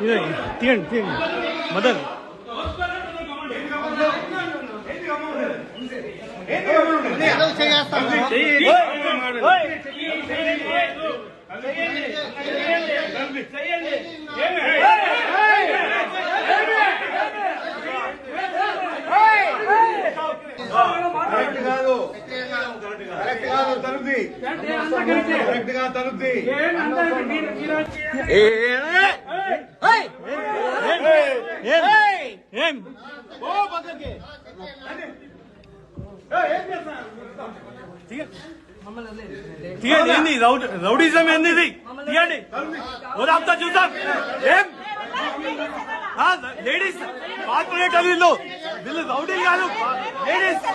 తీయండి తీయండి మదన్ ఏంది రౌడీజం ఏంది ఇది తీయండి ఓదాంతా చూద్దాం ఏం లేడీస్ కార్పొరేటర్ వీళ్ళు రౌడీలు కాదు లేడీస్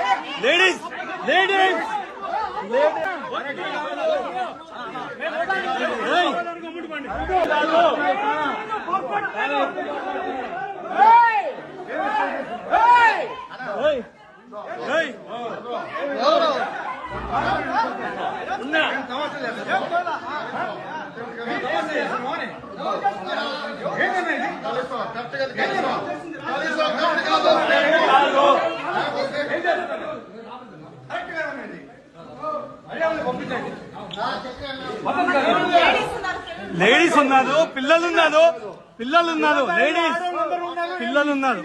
లేడీస్ లేడీస్ లేడీస్ ఉన్నారు పిల్లలున్నారు పిల్లలున్నారు లేడీస్ పిల్లలున్నారు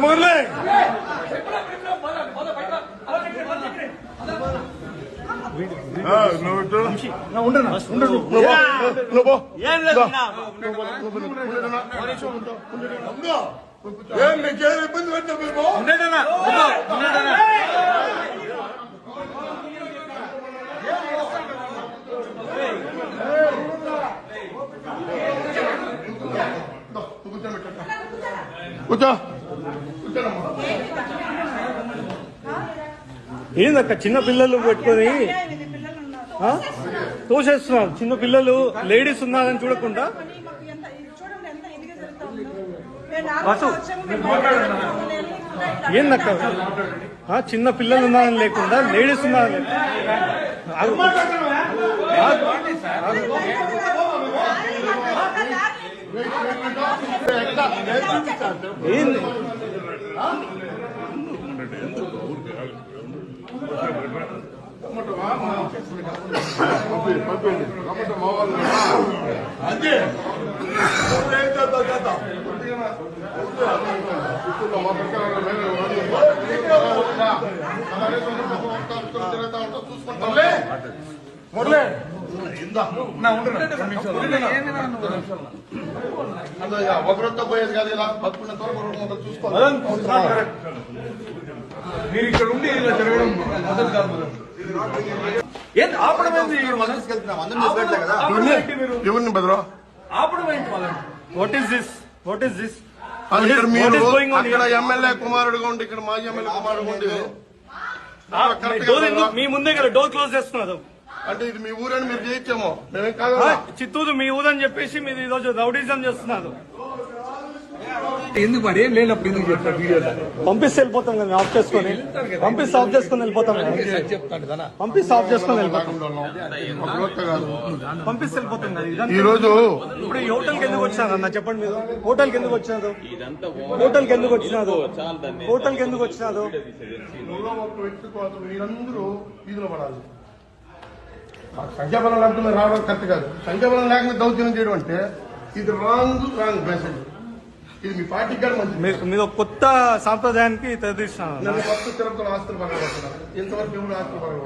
మురళి మీకేది ఇబ్బంది పెట్టినా మేము కూర్చో ఏందక్క చిన్న పిల్లలు పెట్టుకొని తోసేస్తున్నారు చిన్న పిల్లలు లేడీస్ ఉన్నారని చూడకుండా ఏందక్క చిన్న పిల్లలు ఉన్నారని లేకుండా లేడీస్ ఉన్నారని ఏంది అదే మురళి ఒకరితో పోయేది కాదు ఇలా బతుకున్న త్వరగా చూసుకోవాలి మీరు ఇక్కడ ఉండి ఇలా జరగడం మొదటి కాదు ఎవరిని బెదరా what is this what is this మీరు అక్కడ ఎమ్మెల్యే కుమారుడుగా ఉండి ఇక్కడ మాజీ ఎమ్మెల్యే కుమారుడుగా ఉండి మీ ముందే కదా డోర్ క్లోజ్ చేస్తున్నారు అంటే ఇది మీ ఊరని మీరు చేయించామో మేమేం కాదు చిత్తూరు మీ ఊరని చెప్పేసి మీరు ఈ రోజు రౌడీజం చేస్తున్నారు ఎందుకు మరి ఏం లేనప్పుడు ఎందుకు చెప్తారు వీడియోలో పంపిస్తే వెళ్ళిపోతాం కదా ఆఫ్ చేసుకొని పంపిస్తే ఆఫ్ చేసుకొని వెళ్ళిపోతాం చెప్తాను కదా పంపిస్తే ఆఫ్ చేసుకొని వెళ్ళిపోతాం పంపిస్తే వెళ్ళిపోతాం కదా ఈ రోజు ఇప్పుడు ఈ హోటల్కి ఎందుకు వచ్చినారు అన్న చెప్పండి మీరు హోటల్కి ఎందుకు వచ్చినారు హోటల్కి ఎందుకు వచ్చినారు హోటల్కి ఎందుకు వచ్చినారు మీరందరూ వీధిలో పడాలి సంఖ్యాబలం లేకపోతే రావడం కరెక్ట్ కాదు సంఖ్యాబలం లేకుండా దౌర్జన్యం చేయడం అంటే ఇది రాంగ్ మెసేజ్ ఇది మీ పార్టీకి కూడా మంచిది. మీరు ఒక కొత్త సాంప్రదాయానికి తెరదీస్తున్నారు. నన్ను ఫస్ట్ తిరుపతిలో ఆస్తులు పగలగొట్టున్నారు. ఇంతవరకు ఎవరు ఆస్తులు పగలగొట్టలేదు.